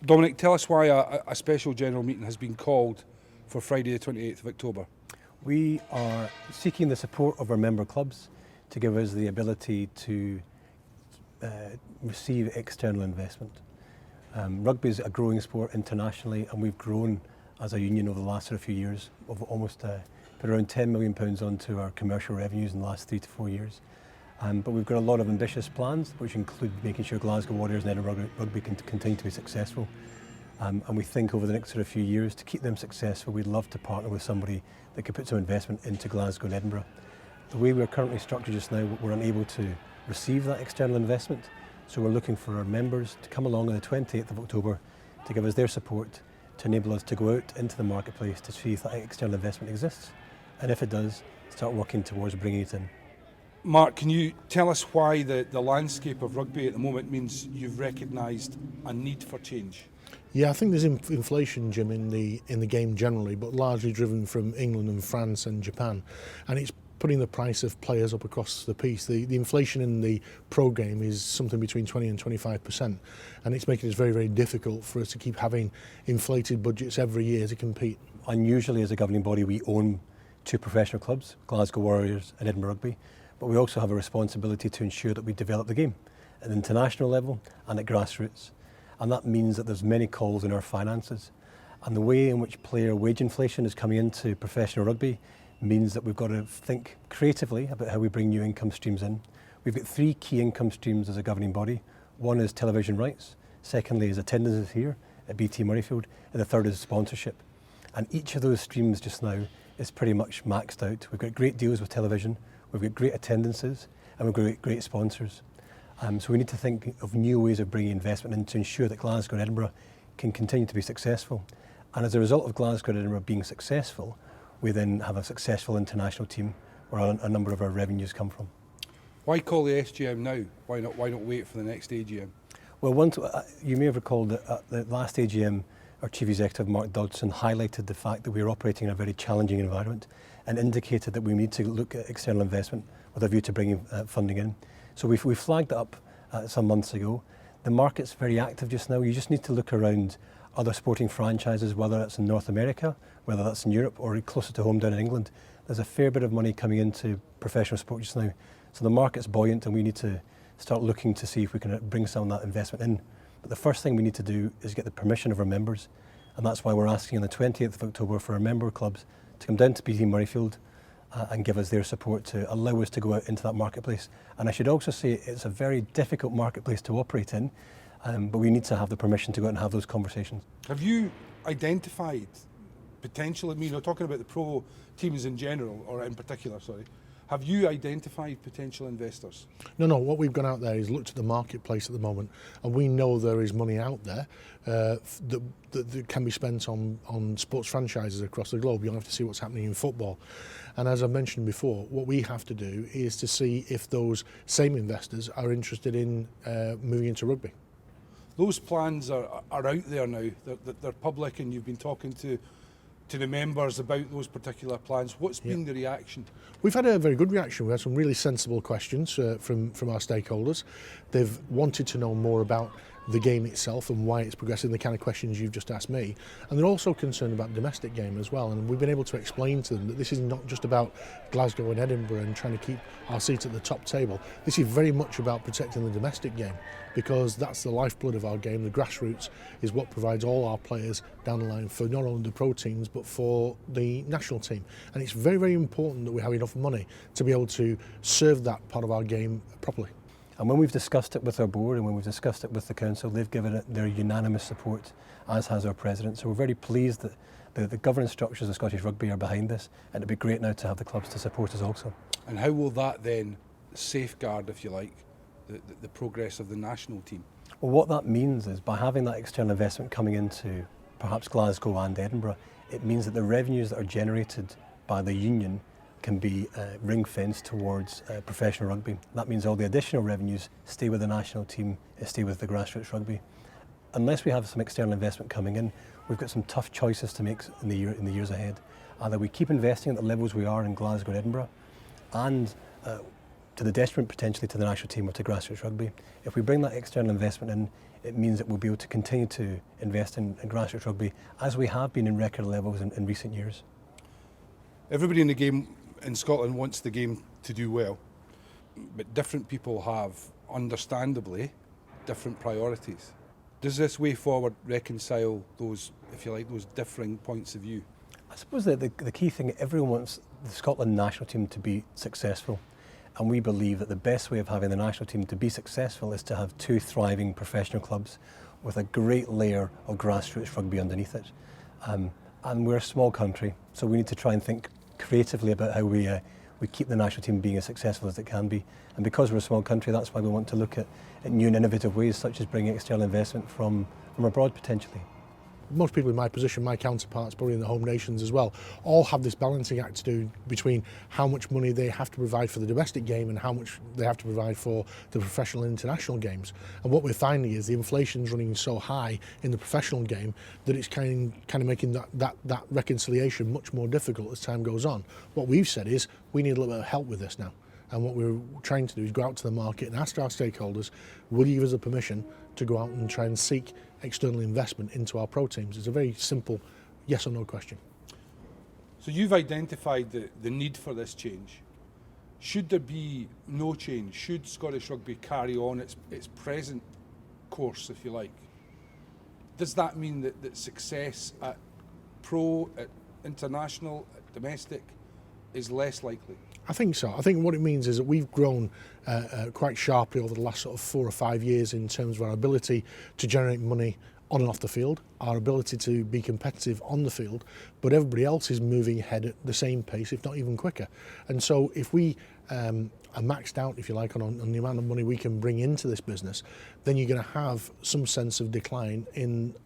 Dominic, tell us why a special general meeting has been called for Friday the 28th of October. We are seeking the support of our member clubs to give us the ability to receive external investment. Rugby is a growing sport internationally, and we've grown as a union over the last few years. We've almost put around £10 million onto our commercial revenues in the last 3 to 4 years. But we've got a lot of ambitious plans, which include making sure Glasgow Warriors and Edinburgh Rugby can continue to be successful. And we think over the next few years, to keep them successful, we'd love to partner with somebody that could put some investment into Glasgow and Edinburgh. The way we're currently structured just now, we're unable to receive that external investment. So we're looking for our members to come along on the 28th of October to give us their support to enable us to go out into the marketplace to see if that external investment exists. And if it does, start working towards bringing it in. Mark, can you tell us why the landscape of rugby at the moment means you've recognised a need for change? Yeah, I think there's inflation, Jim, in the game generally, but largely driven from England and France and Japan, and it's putting the price of players up across the piece. The inflation in the pro game is something between 20 and 25%, and it's making it very, very difficult for us to keep having inflated budgets every year to compete. Unusually, as a governing body, we own 2 professional clubs, Glasgow Warriors and Edinburgh Rugby, but we also have a responsibility to ensure that we develop the game at an international level and at grassroots. And that means that there's many calls in our finances. And the way in which player wage inflation is coming into professional rugby means that we've got to think creatively about how we bring new income streams in. We've got 3 key income streams as a governing body. One is television rights, secondly is attendances here at BT Murrayfield, and the third is sponsorship. And each of those streams just now is pretty much maxed out. We've got great deals with television, we've got great attendances, and we've got great sponsors. So we need to think of new ways of bringing investment in to ensure that Glasgow and Edinburgh can continue to be successful. And as a result of Glasgow and Edinburgh being successful, we then have a successful international team where a number of our revenues come from. Why call the SGM now? Why not wait for the next AGM? Well, you may have recalled that at the last AGM, our Chief Executive, Mark Dodson, highlighted the fact that we are operating in a very challenging environment and indicated that we need to look at external investment with a view to bringing funding in. So we flagged it up some months ago. The market's very active just now. You just need to look around other sporting franchises, whether that's in North America, whether that's in Europe, or closer to home down in England. There's a fair bit of money coming into professional sport just now. So the market's buoyant, and we need to start looking to see if we can bring some of that investment in. But the first thing we need to do is get the permission of our members, and that's why we're asking on the 20th of October for our member clubs to come down to BT Murrayfield and give us their support to allow us to go out into that marketplace. And I should also say it's a very difficult marketplace to operate in, but we need to have the permission to go out and have those conversations. Have you identified potential, talking about the pro teams in general, or in particular, sorry, have you identified potential investors? No, what we've gone out there is looked at the marketplace at the moment, and we know there is money out there that can be spent on sports franchises across the globe. You don't have to see what's happening in football. And as I mentioned before, what we have to do is to see if those same investors are interested in moving into rugby. Those plans are out there now, they're public, and you've been talking to the members about those particular plans. What's been the reaction? We've had a very good reaction. We had some really sensible questions from our stakeholders. They've wanted to know more about the game itself and why it's progressing, the kind of questions you've just asked me. And they're also concerned about the domestic game as well. And we've been able to explain to them that this is not just about Glasgow and Edinburgh and trying to keep our seat at the top table. This is very much about protecting the domestic game, because that's the lifeblood of our game. The grassroots is what provides all our players down the line for not only the pro teams but for the national team. And it's very, very important that we have enough money to be able to serve that part of our game properly. And when we've discussed it with our board and when we've discussed it with the council, they've given it their unanimous support, as has our president. So we're very pleased that the governance structures of Scottish Rugby are behind this, and it'd be great now to have the clubs to support us also. And how will that then safeguard, if you like, the progress of the national team? Well, what that means is by having that external investment coming into perhaps Glasgow and Edinburgh, it means that the revenues that are generated by the union can be ring-fenced towards professional rugby. That means all the additional revenues stay with the national team, stay with the grassroots rugby. Unless we have some external investment coming in, we've got some tough choices to make in the years ahead. Either we keep investing at the levels we are in Glasgow and Edinburgh, and to the detriment potentially to the national team or to grassroots rugby. If we bring that external investment in, it means that we'll be able to continue to invest in grassroots rugby as we have been in record levels in recent years. Everybody in the game in Scotland wants the game to do well, but different people have, understandably, different priorities. Does this way forward reconcile those, if you like, those differing points of view? I suppose that the key thing, everyone wants the Scotland national team to be successful, and we believe that the best way of having the national team to be successful is to have two thriving professional clubs with a great layer of grassroots rugby underneath it. And we're a small country, so we need to try and think creatively about how we keep the national team being as successful as it can be. And because we're a small country, that's why we want to look at new and innovative ways, such as bringing external investment from abroad potentially. Most people in my position, my counterparts, probably in the home nations as well, all have this balancing act to do between how much money they have to provide for the domestic game and how much they have to provide for the professional and international games. And what we're finding is the inflation's running so high in the professional game that it's kind of making that reconciliation much more difficult as time goes on. What we've said is we need a little bit of help with this now. And what we're trying to do is go out to the market and ask our stakeholders, will you give us the permission to go out and try and seek external investment into our pro teams? It's a very simple yes or no question. So you've identified the need for this change. Should there be no change? Should Scottish Rugby carry on its present course, if you like? Does that mean that success at pro, at international, at domestic is less likely? I think so. I think what it means is that we've grown quite sharply over the last sort of 4 or 5 years in terms of our ability to generate money on and off the field, our ability to be competitive on the field, but everybody else is moving ahead at the same pace, if not even quicker. And so if we are maxed out, if you like, on the amount of money we can bring into this business, then you're going to have some sense of decline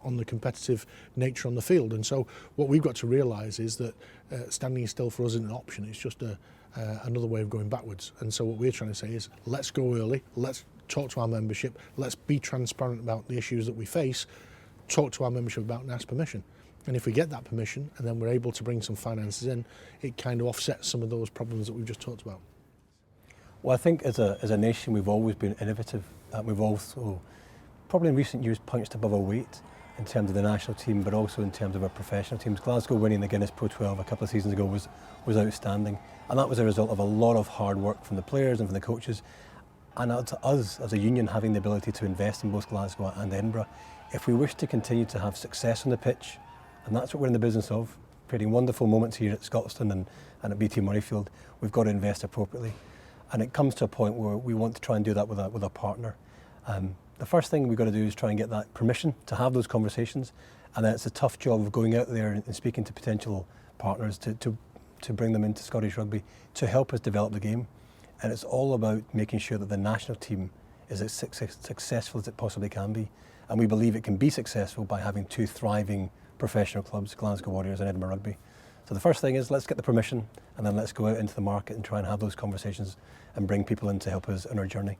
on the competitive nature on the field. And so what we've got to realise is that standing still for us isn't an option. It's just another way of going backwards. And so what we're trying to say is let's go early, let's talk to our membership, let's be transparent about the issues that we face, talk to our membership about and ask permission. And if we get that permission and then we're able to bring some finances in, it kind of offsets some of those problems that we've just talked about. Well, I think as a nation we've always been innovative. We've also probably in recent years punched above our weight in terms of the national team, but also in terms of our professional teams. Glasgow winning the Guinness Pro 12 a couple of seasons ago was outstanding, and that was a result of a lot of hard work from the players and from the coaches, and to us as a union having the ability to invest in both Glasgow and Edinburgh. If we wish to continue to have success on the pitch, and that's what we're in the business of, creating wonderful moments here at Scotstoun and at BT Murrayfield, we've got to invest appropriately. And it comes to a point where we want to try and do that with a partner. The first thing we've got to do is try and get that permission to have those conversations, and then it's a tough job of going out there and speaking to potential partners to bring them into Scottish Rugby to help us develop the game. And it's all about making sure that the national team is as successful as it possibly can be. And we believe it can be successful by having two thriving professional clubs, Glasgow Warriors and Edinburgh Rugby. So the first thing is let's get the permission, and then let's go out into the market and try and have those conversations and bring people in to help us in our journey.